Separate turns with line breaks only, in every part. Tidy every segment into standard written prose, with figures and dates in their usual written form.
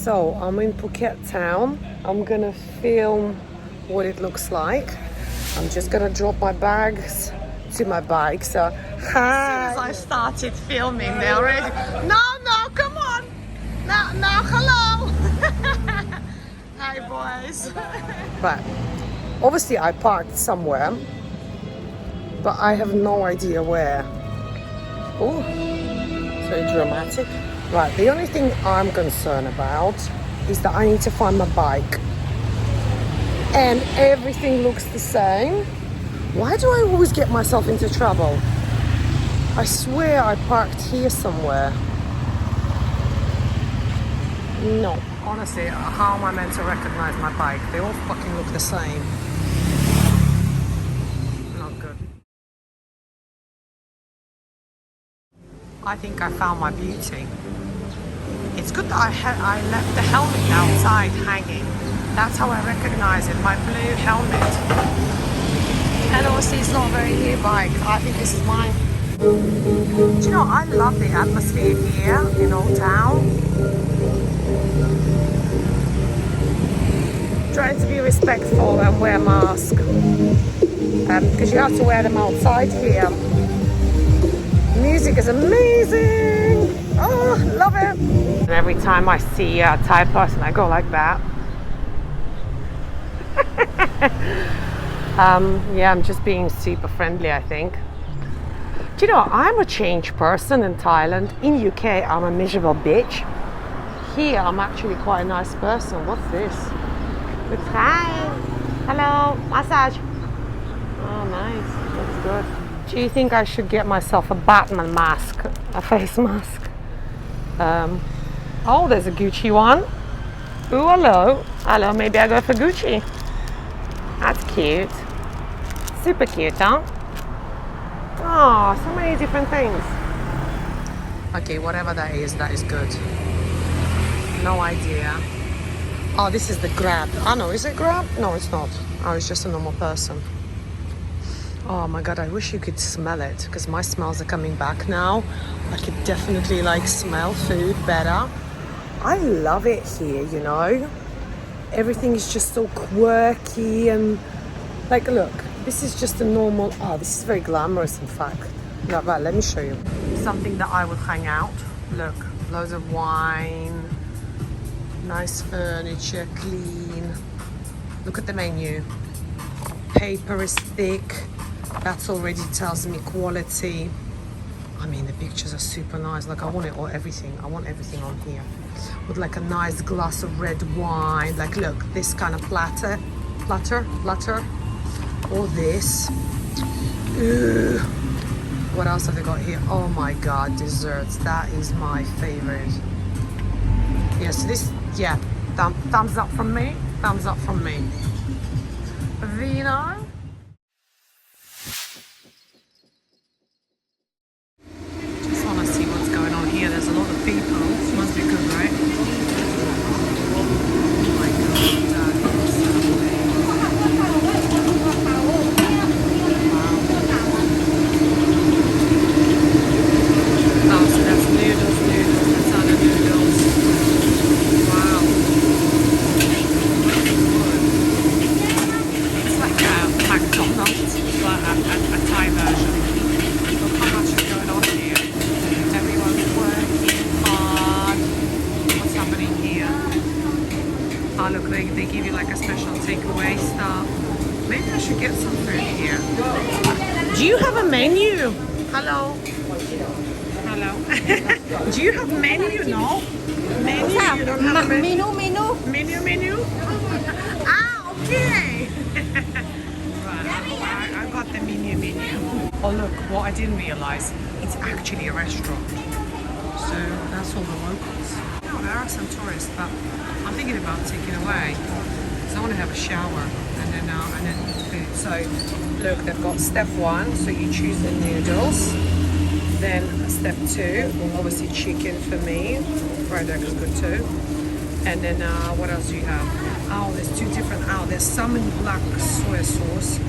So I'm in Phuket town. I'm gonna film what it looks like. I'm just gonna drop my bags to my bike. So hi. As soon as I started filming, they already. No, come on. No, hello. Hi, boys. But obviously, I parked somewhere, but I have no idea where. Oh, very dramatic. Right, the only thing I'm concerned about is that I need to find my bike. And everything looks the same. Why do I always get myself into trouble? I swear I parked here somewhere. No, honestly, how am I meant to recognize my bike? They all fucking look the same. Not good. I think I found my beauty. It's good that I left the helmet outside hanging. That's how I recognize it, my blue helmet. And obviously it's not a very new bike. I think this is mine. Do you know, I love the atmosphere here in Old Town. Trying to be respectful and wear a mask. Because you have to wear them outside here. Music is amazing. Oh, love it. And every time I see a Thai person, I go like that. Yeah, I'm just being super friendly, I think. Do you know, I'm a changed person in Thailand. In UK, I'm a miserable bitch. Here, I'm actually quite a nice person. What's this? It's hi. Hello. Massage. Oh, nice. That's good. Do you think I should get myself a Batman mask? A face mask? Oh, there's a Gucci one. Ooh, hello. Hello, maybe I go for Gucci. That's cute. Super cute, huh? Oh, so many different things. Okay, whatever that is good. No idea. Oh, this is the Grab. Oh no, is it Grab? No, it's not. Oh, it's just a normal person. Oh my god, I wish you could smell it, because my smells are coming back now. I could definitely smell food better. I love it here, you know. Everything is just so quirky and look, this is just a normal, this is very glamorous in fact. Right, let me show you. Something that I would hang out. Look, loads of wine, nice furniture, clean. Look at the menu. Paper is thick. That already tells me quality. I mean, the pictures are super nice. I want it all, everything. I want everything on here. With a nice glass of red wine. Look, this kind of platter. Or this. Ooh. What else have they got here? Oh my god, desserts. That is my favorite. Yeah, so this, yeah, thumbs up from me. Thumbs up from me. Vino. Just want to see what's going on here. There's a lot of people. Must be good, right? Oh my god, that is so amazing. Wow. Oh, so that's noodles. That's other noodles. Wow. It's like a McDonald's, but a Thai version. Look how much is going on here. Everyone's working hard. What's happening here? Oh look, they give you a special takeaway stuff. Maybe I should get some food here. Do you have a menu? Hello? Do you have menu? No? Menu? You don't have a menu? Menu? Ah, okay. Right, I got the menu. Oh look, what I didn't realize, it's actually a restaurant. So that's all the locals. No, there are some tourists, but I'm thinking about taking away. So I want to have a shower and then eat food. So look, they've got step 1, so you choose the noodles. Then step 2, obviously chicken for me. Fried egg is good too. And then what else do you have? Oh, there's 2 different. Oh, there's some in black soy sauce,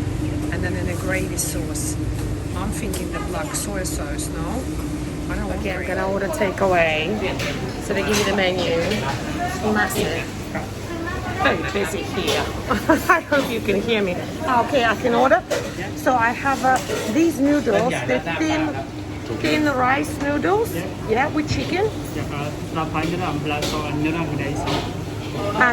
and then in a gravy sauce. I'm thinking the black soy sauce, no? Okay, I'm gonna order takeaway. So they give you the menu. It's massive. Very busy here. I hope you can hear me. Okay, I can order. So I have these noodles. They're thin rice noodles. Yeah, with chicken.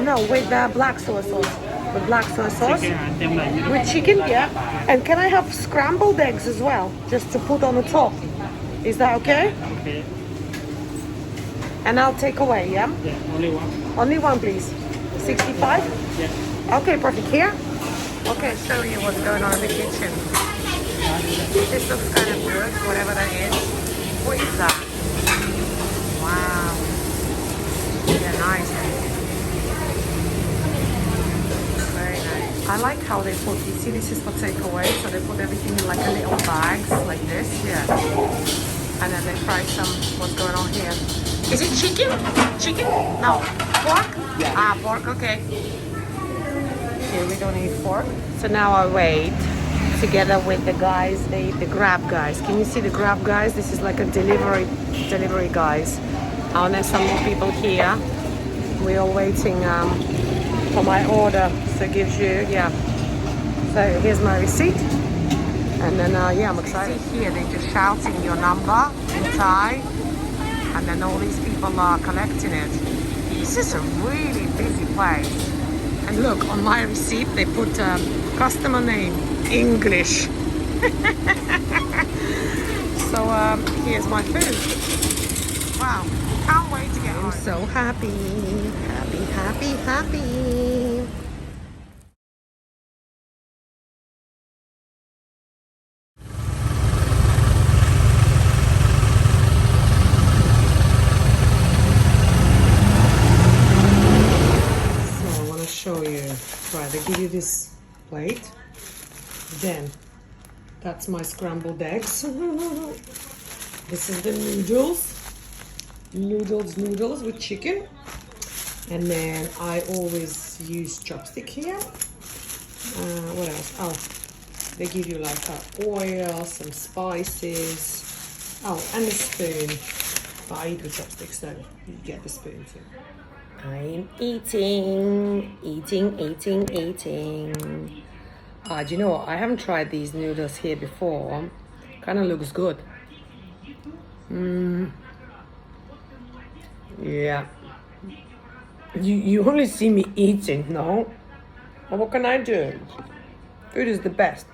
No, with black soy sauce. With black soy sauce. With chicken, yeah. And can I have scrambled eggs as well, just to put on the top? Is that okay?
Okay.
And I'll take away, yeah?
Yeah, only one.
Only one, please. 65?
Yeah.
Okay, perfect. Here? Okay, show you what's going on in the kitchen. This looks kind of good, whatever that is. What is that? Wow. Yeah, nice. Very nice. I like how they put, you see this is for takeaway, so they put everything in like a little bags like this, yeah. And then they fry some, what's going on here? Is it chicken? Chicken? No. Pork?
Yeah.
Ah, pork, okay. Here we don't need pork. So now I wait together with the guys, the Grab guys. Can you see the Grab guys? This is like a delivery guys. And there's some more people here. We're all waiting for my order. So it gives you, yeah. So here's my receipt. And then, yeah, I'm excited. See here, they're just shouting your number in Thai. And then all these people are collecting it. This is a really busy place. And look, on my receipt, they put customer name, English. So here's my food. Wow, can't wait to get home. I'm so happy, happy, happy, happy. Show you. Right, they give you this plate. Then that's my scrambled eggs. This is the noodles with chicken. And then I always use chopstick here. What else? Oh, they give you like oil, some spices. Oh, and a spoon. But I eat with chopsticks, so you get the spoon too. I'm eating. Do you know what? I haven't tried these noodles here before. Kind of looks good. Yeah. You only see me eating, no? But what can I do? Food is the best.